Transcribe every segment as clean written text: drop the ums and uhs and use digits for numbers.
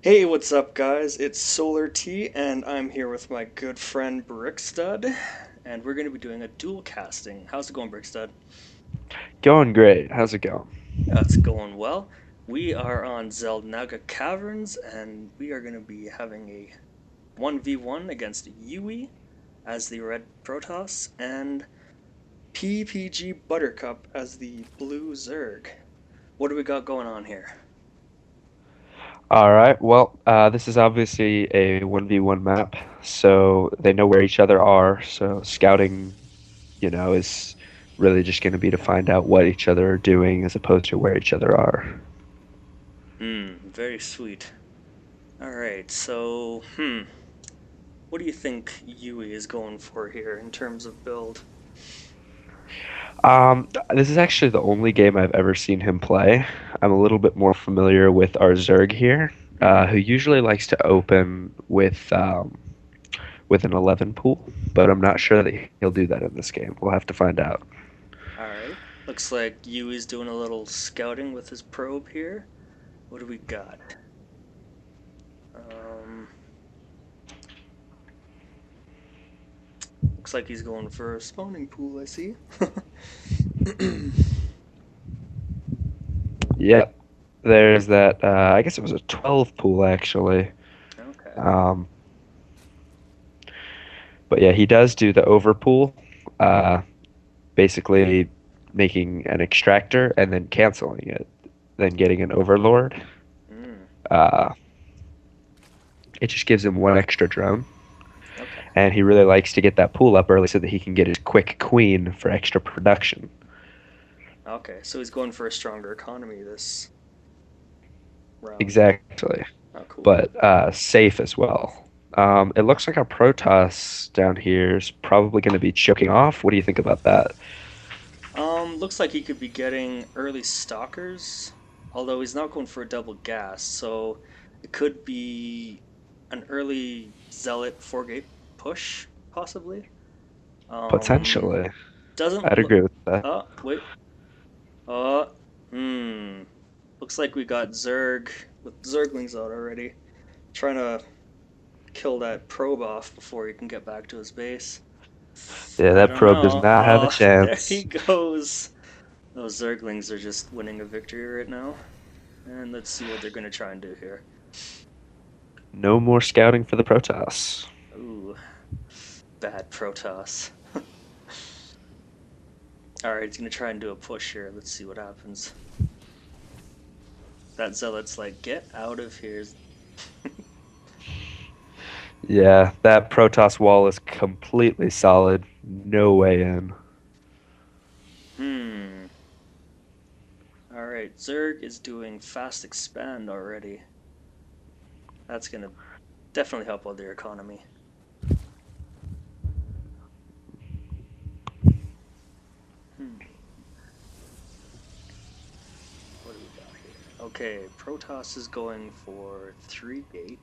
Hey, what's up, guys? It's SolarT, and I'm here with my good friend BrickStud, and we're going to be doing a dual casting. How's it going, BrickStud? Going great. How's it going? Yeah, it's going well. We are on Xal Naga Caverns, and we are going to be having a 1v1 against Yuey as the red Protoss, and ppgbuttercup as the blue Zerg. What do we got going on here? All right. Well, this is obviously a 1v1 map, so they know where each other are. So scouting, is really just going to be to find out what each other are doing as opposed to where each other are. Very sweet. Alright, so, what do you think Yui is going for here in terms of build? This is actually the only game I've ever seen him play. I'm a little bit more familiar with our Zerg here, Mm-hmm. who usually likes to open with an 11 pool, but I'm not sure that he'll do that in this game. We'll have to find out. Alright. Looks like Yui's doing a little scouting with his probe here. What do we got? Um, Looks like he's going for a spawning pool, I see. Yep. There's that. I guess it was a 12 pool actually. Okay. Um, but yeah, he does do the overpool, uh, basically making an extractor and then canceling it, then getting an overlord. Mm, Uh, it just gives him one extra drone, okay. and he really likes to get that pool up early so that he can get his quick queen for extra production. Okay, so he's going for a stronger economy this round. Exactly, Oh, cool. but safe as well. It looks like our Protoss down here is probably going to be choking off. What do you think about that? Looks like he could be getting early stalkers, although he's not going for a double gas, so it could be an early zealot four gate push, possibly. Um, Potentially. doesn't I'd look. agree with that. Oh, wait. Oh, hmm. Looks like we got Zerg with Zerglings out already, trying to kill that probe off before he can get back to his base. Yeah, I that don't probe does know. not have a Oh, there he chance. goes. Those Zerglings are just winning a victory right now. And let's see what they're going to try and do here. No more scouting for the Protoss. Ooh, bad Protoss. Alright, he's going to try and do a push here. Let's see what happens. That Zealot's like, get out of here. Yeah, that Protoss wall is completely solid. No way in. Hmm. Alright, Zerg is doing fast expand already. That's going to definitely help out their economy. Hmm. What do we got here? Okay, Protoss is going for 3 gate.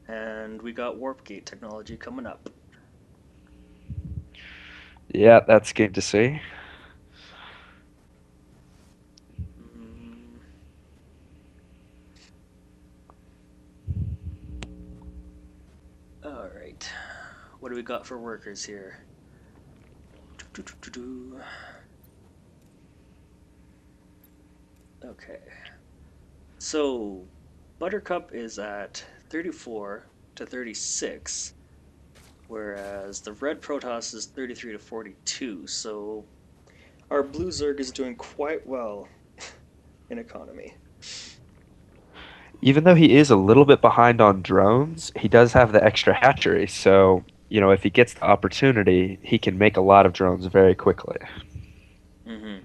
And we got warp gate technology coming up. Yeah, that's good to see. Mm, all right. What do we got for workers here? Okay. So Buttercup is at 34 to 36, whereas the red Protoss is 33 to 42. So our blue Zerg is doing quite well in economy. Even though he is a little bit behind on drones, he does have the extra hatchery. So, if he gets the opportunity, he can make a lot of drones very quickly. Hmm.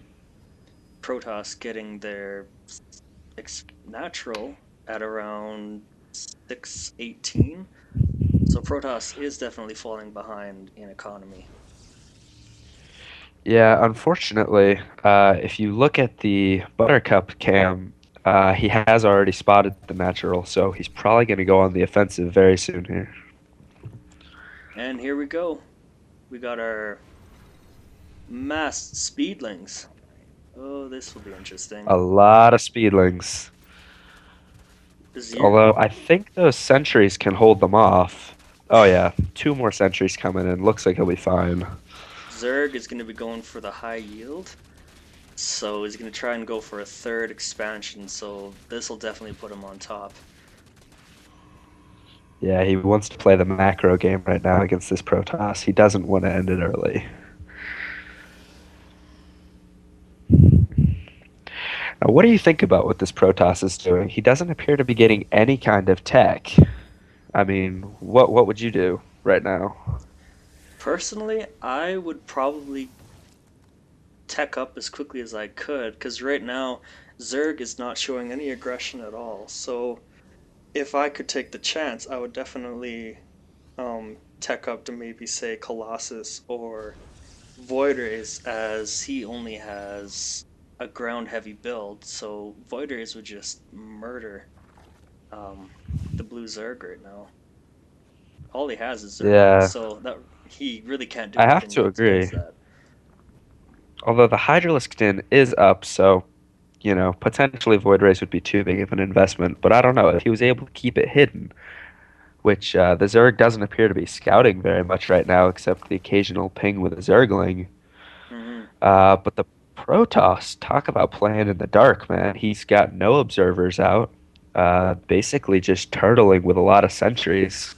Protoss getting their natural at around 618. So Protoss is definitely falling behind in economy. Yeah, unfortunately, if you look at the Buttercup cam, he has already spotted the natural, so he's probably going to go on the offensive very soon here. And here we go. We got our masked speedlings. Oh, this will be interesting. A lot of speedlings. Zir- Although I think those sentries can hold them off. Oh yeah, two more sentries coming in. Looks like he'll be fine. Zerg is going to be going for the high yield. So he's going to try and go for a third expansion. So this will definitely put him on top. Yeah, he wants to play the macro game right now against this Protoss. He doesn't want to end it early. Now, what do you think about what this Protoss is doing? He doesn't appear to be getting any kind of tech. I mean, what would you do right now? Personally, I would probably tech up as quickly as I could because right now Zerg is not showing any aggression at all. So if I could take the chance, I would definitely tech up to maybe say Colossus or Void Rays as he only has a ground heavy build. So Void Rays would just murder um, the blue Zerg right now. All he has is Zerglings, Yeah, so that he really can't do I have anything to against agree. that. Although the Hydralisk Din is up, so potentially Void Rays would be too big of an investment. But I don't know if he was able to keep it hidden, which the Zerg doesn't appear to be scouting very much right now, except the occasional ping with a Zergling. Hmm. But the Protoss, talk about playing in the dark, man. He's got no observers out, basically just turtling with a lot of sentries.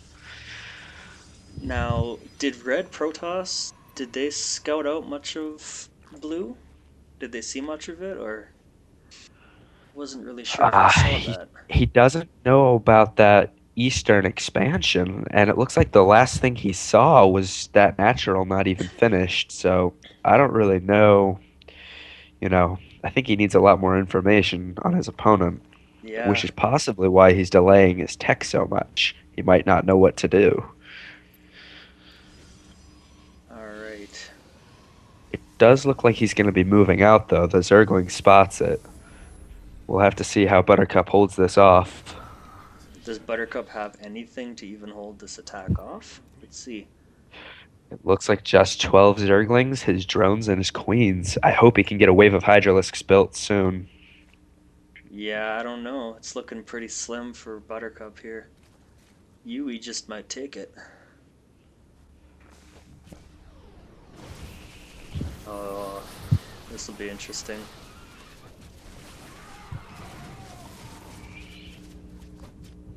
Now, did Red Protoss did they scout out much of blue? Did they see much of it, or wasn't really sure if I saw He that? he doesn't know about that Eastern expansion, and it looks like the last thing he saw was that natural not even finished. So I don't really know. I think he needs a lot more information on his opponent, which Yeah. is possibly why he's delaying his tech so much. He might not know what to do. All right. It does look like he's going to be moving out, though. The Zergling spots it. We'll have to see how Buttercup holds this off. Does Buttercup have anything to even hold this attack off? Let's see. It looks like just 12 Zerglings, his drones, and his queens. I hope he can get a wave of Hydralisks built soon. Yeah, I don't know. It's looking pretty slim for Buttercup here. Yuey just might take it. Oh, this will be interesting.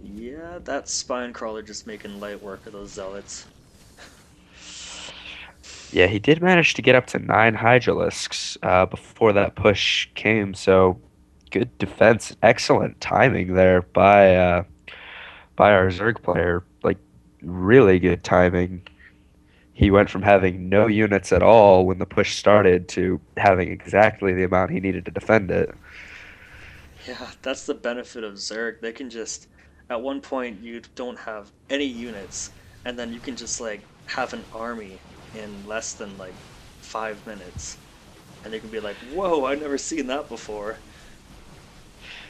Yeah, that spine crawler just making light work of those zealots. Yeah, he did manage to get up to 9 Hydralisks before that push came, so good defense. Excellent timing there by our Zerg player. Like, really good timing. He went from having no units at all when the push started to having exactly the amount he needed to defend it. Yeah, that's the benefit of Zerg. They can just, at one point, you don't have any units, and then you can just like have an army in less than like 5 minutes, and they can be like, "Whoa, I've never seen that before."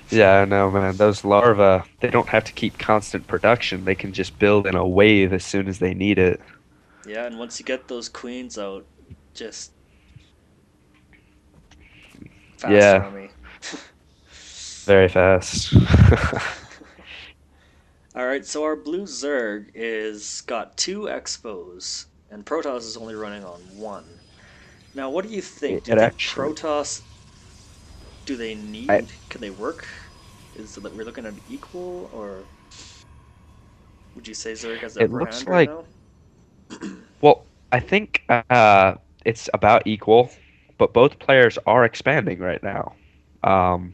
Yeah, I know, man. Those larvae, they don't have to keep constant production. They can just build in a wave as soon as they need it. Yeah, and once you get those queens out, just fast Yeah, army. very fast. All right, so our blue Zerg is got two expos, and Protoss is only running on one. Now, what do you think? It, Do you it think actually, Protoss do they I, need? Can they work? Is it that we're looking at equal, or would you say Zerg has the it upper looks hand right like, now? well, I think it's about equal, but both players are expanding right now. Um,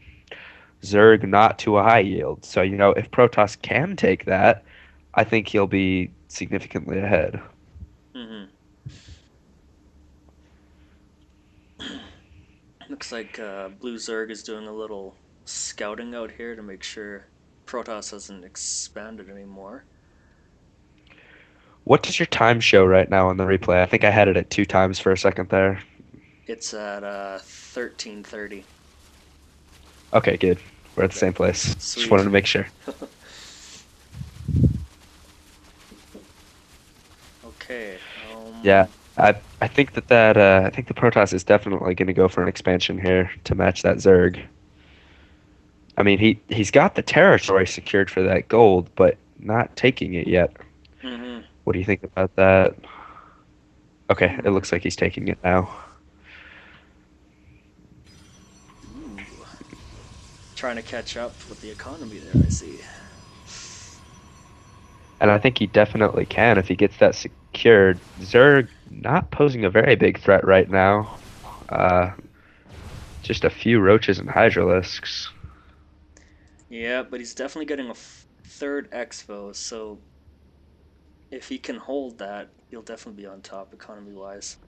Zerg not to a high yield. So, if Protoss can take that, I think he'll be significantly ahead. Hmm. Looks like Blue Zerg is doing a little scouting out here to make sure Protoss hasn't expanded anymore. What does your time show right now on the replay? I think I had it at 2 times for a second there. It's at 13:30. Okay, good. We're at the Okay, same place. Just sweet. wanted to make sure. Okay. Yeah, I think I think the Protoss is definitely going to go for an expansion here to match that Zerg. I mean, he's got the territory secured for that gold, but not taking it yet. Hmm. What do you think about that? Okay, it Hmm. looks like he's taking it now. Ooh. Trying to catch up with the economy there, I see. And I think he definitely can if he gets that secured. Zerg not posing a very big threat right now. Uh, just a few roaches and hydralisks. Yeah, but he's definitely getting a third expo, so if he can hold that, he'll definitely be on top economy wise.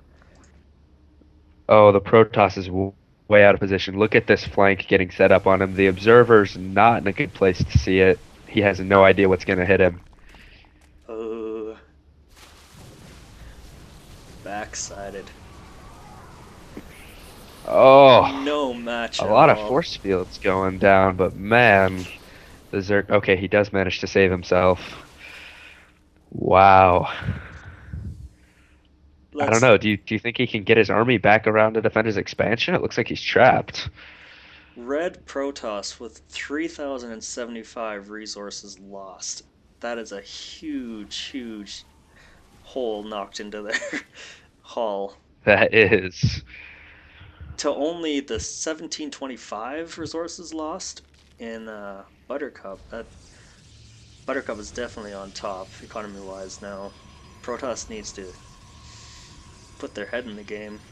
Oh, the Protoss is way out of position. Look at this flank getting set up on him. The Observer's not in a good place to see it. He has no idea what's going to hit him. Oh, backsided. Oh, No match a at lot of all. force fields going down, but man, the Zerg. Okay, he does manage to save himself. Wow. I don't Let's know. Do you think he can get his army back around to defend his expansion? It looks like he's trapped. Red Protoss with 3,075 resources lost. That is a huge, huge hole knocked into their hull. That is. To only the 1725 resources lost in Buttercup. That Buttercup is definitely on top economy wise now. Protoss needs to put their head in the game,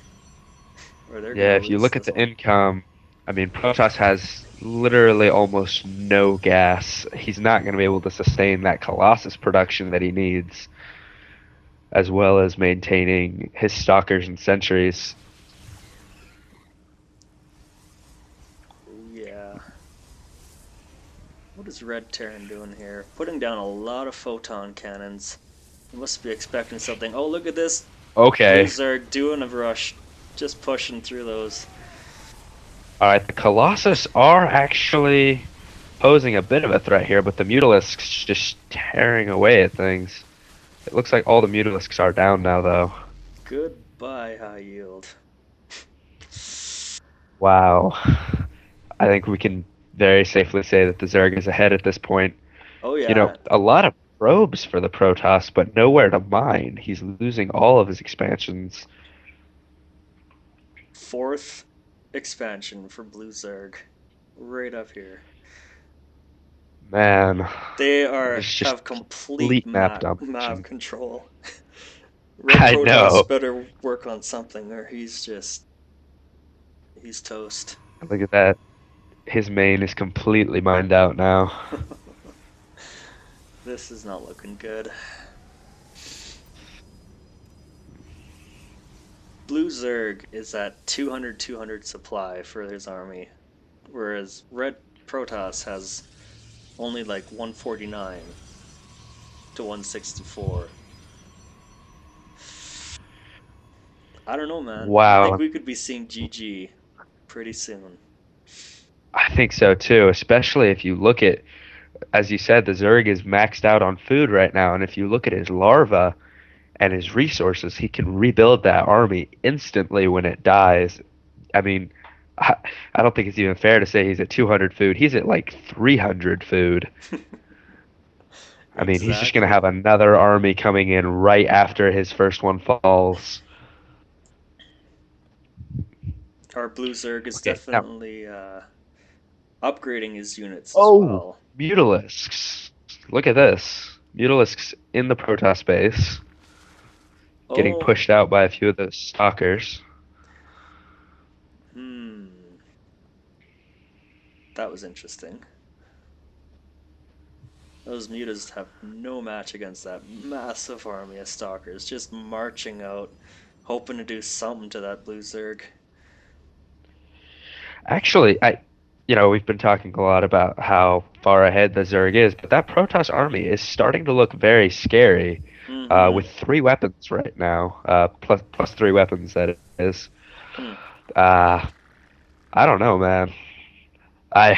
or they're Yeah, gonna if you lose look at this the one. income, I mean, Protoss has literally almost no gas. He's not going to be able to sustain that Colossus production that he needs, as well as maintaining his stalkers and sentries. Oh yeah. What is Red Terran doing here? Putting down a lot of photon cannons. He must be expecting something. Oh, look at this. Blue Okay. Zerg doing a rush. Just pushing through those. All right, the Colossus are actually posing a bit of a threat here, but the Mutalisks just tearing away at things. It looks like all the Mutalisks are down now, though. Goodbye, high yield. Wow. I think we can very safely say that the Zerg is ahead at this point. Oh yeah, A lot of probes for the Protoss, but nowhere to mine. He's losing all of his expansions. fourth expansion for Blue Zerg. Right up here. Man, They are there's just have complete complete map map domination. control. Red I Protoss know. better work on something or he's toast. Look at that. His main is completely mined out now. This is not looking good. Blue Zerg is at 200 supply for his army, whereas Red Protoss has only like 149 to 164. I don't know, man. I think Wow. we could be seeing GG pretty soon. I think so too, especially if you look at, as you said, the Zerg is maxed out on food right now, and if you look at his larva and his resources, he can rebuild that army instantly when it dies. I mean, I, I don't think it's even fair to say he's at 200 food. He's at like 300 food. I mean, he's just going to Exactly. have another army coming in right after his first one falls. Our Blue Zerg is Okay, now, definitely upgrading his units as oh, well. Mutalisks. Look at this. Mutalisks in the Protoss base, getting Oh, pushed out by a few of those stalkers. hmm. That was interesting. Those mutas have no match against that massive army of stalkers just marching out, hoping to do something to that blue Zerg. Actually, we've been talking a lot about how far ahead the Zerg is, but that Protoss army is starting to look very scary, Mm-hmm. with three weapons right now, plus three weapons that is. Hmm. Uh, I don't know, man. I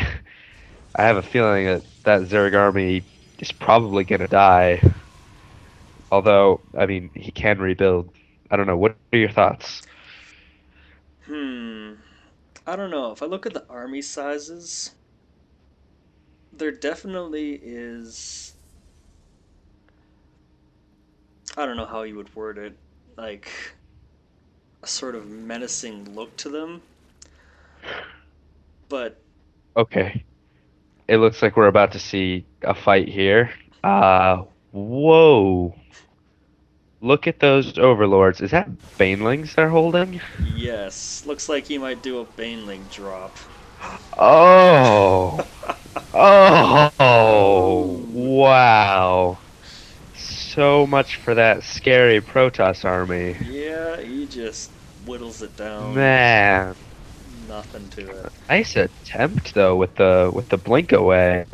I have a feeling that that Zerg army is probably gonna die. Although, I mean, he can rebuild. I don't know. What are your thoughts? Hmm. I don't know. If I look at the army sizes, there definitely is. I don't know how you would word it. Like a sort of menacing look to them. But Okay, it looks like we're about to see a fight here. Whoa. Look at those overlords. Is that banelings they're holding? yes, looks like he might do a Baneling drop. Oh. Oh. Oh, Wow. So much for that scary Protoss army. yeah, he just whittles it down. Man. Nothing to it. Nice attempt though with the blink away.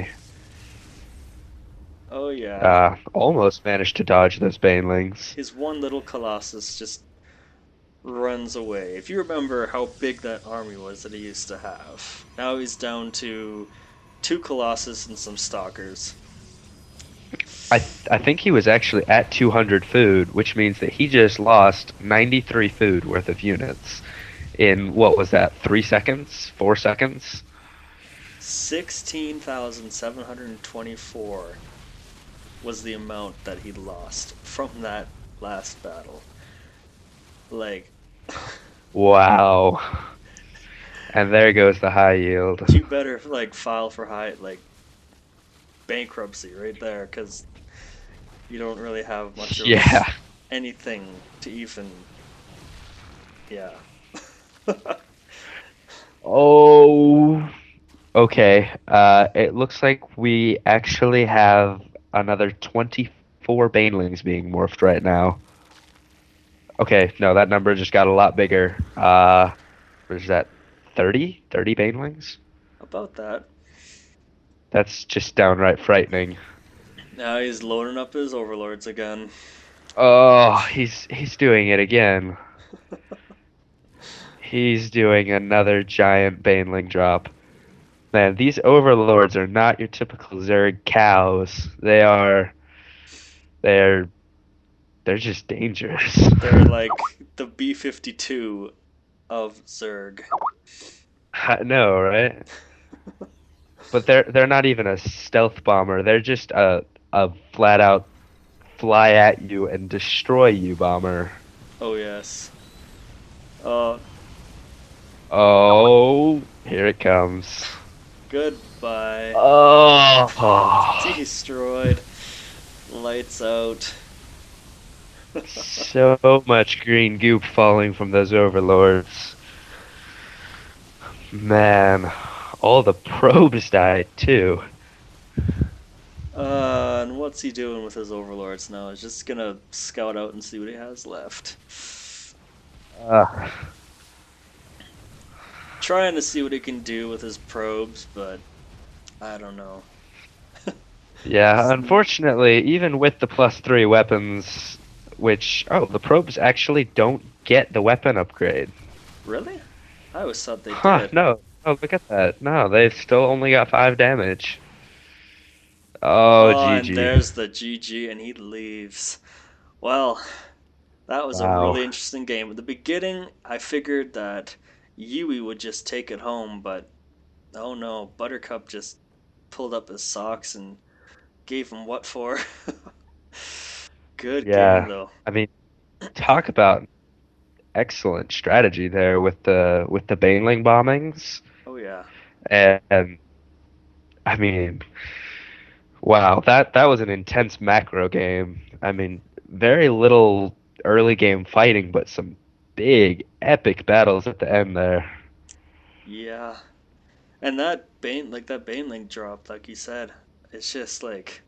Oh yeah, Almost managed to dodge those banelings. his one little Colossus just runs away. If you remember how big that army was that he used to have, now he's down to two Colossus and some Stalkers. I think he was actually at 200 food, which means that he just lost 93 food worth of units in what was that? 3 seconds? 4 seconds? 16,724 was the amount that he lost from that last battle. Like, Wow. And there goes the high yield. you better like file for high like bankruptcy right there because you don't really have much of Yeah. anything to even yeah. Oh. Okay. It looks like we actually have another 24 banelings being morphed right now. Okay, no, that number just got a lot bigger. What is that? 30? 30 banelings? About that. That's just downright frightening. Now he's loading up his overlords again. Oh, he's doing it again. He's doing another giant baneling drop. Man, these overlords are not your typical Zerg cows. They're they're just dangerous. They're like the B-52 of Zerg. I know, right? But they're not even a stealth bomber. They're just a flat out fly at you and destroy you bomber. Oh yes. Uh, Oh, here it comes. goodbye. Oh, Destroyed. Lights out. so much green goop falling from those overlords. Man, all the probes died too. And what's he doing with his overlords now? He's just gonna scout out and see what he has left. Uh, Trying to see what he can do with his probes, but I don't know. yeah, unfortunately, even with the +3 weapons, the probes actually don't get the weapon upgrade. Really? I always thought they Huh, did. no. Oh, look at that. No, they've still only got 5 damage. Oh, Oh, and GG. there's the GG, and he leaves. Well, that was a Wow. really interesting game. At the beginning, I figured that Yuey would just take it home, but oh no, Buttercup just pulled up his socks and gave him what for? Good game Yeah. though. I mean, talk about excellent strategy there with the Baneling bombings. Oh yeah. And I mean, wow, that was an intense macro game. I mean, very little early game fighting, but some big epic battles at the end there. Yeah. And that Baneling drop, like you said, it's just like,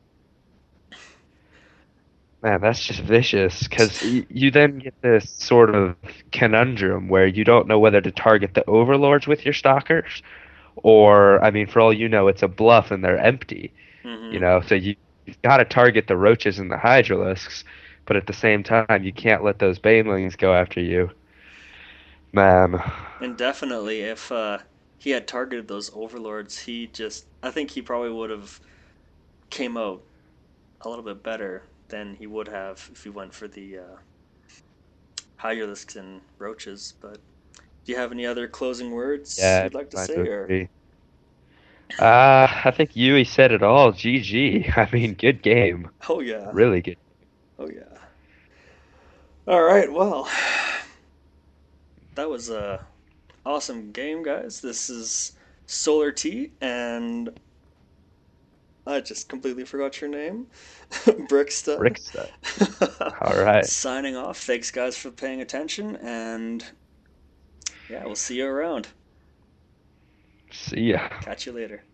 Man, that's just vicious because you then get this sort of conundrum where you don't know whether to target the overlords with your stalkers, or, I mean, for all you know, it's a bluff and they're empty, hmm so you've got to target the roaches and the hydralisks, but at the same time, you can't let those banelings go after you. Man, and definitely if he had targeted those overlords, I think he probably would have came out a little bit better than he would have if he went for the hydralisks and roaches. But do you have any other closing words yeah, you'd I'd be like to inclined to say, or? agree. I think Yuey said it all. GG. I mean, good game. Oh yeah, Really good. oh yeah. All right, well, that was a awesome game, guys. This is SolarT, and I just completely forgot your name. BrickStud. BrickStud. All right. Signing off. Thanks, guys, for paying attention, and yeah, we'll see you around. See ya. Catch you later.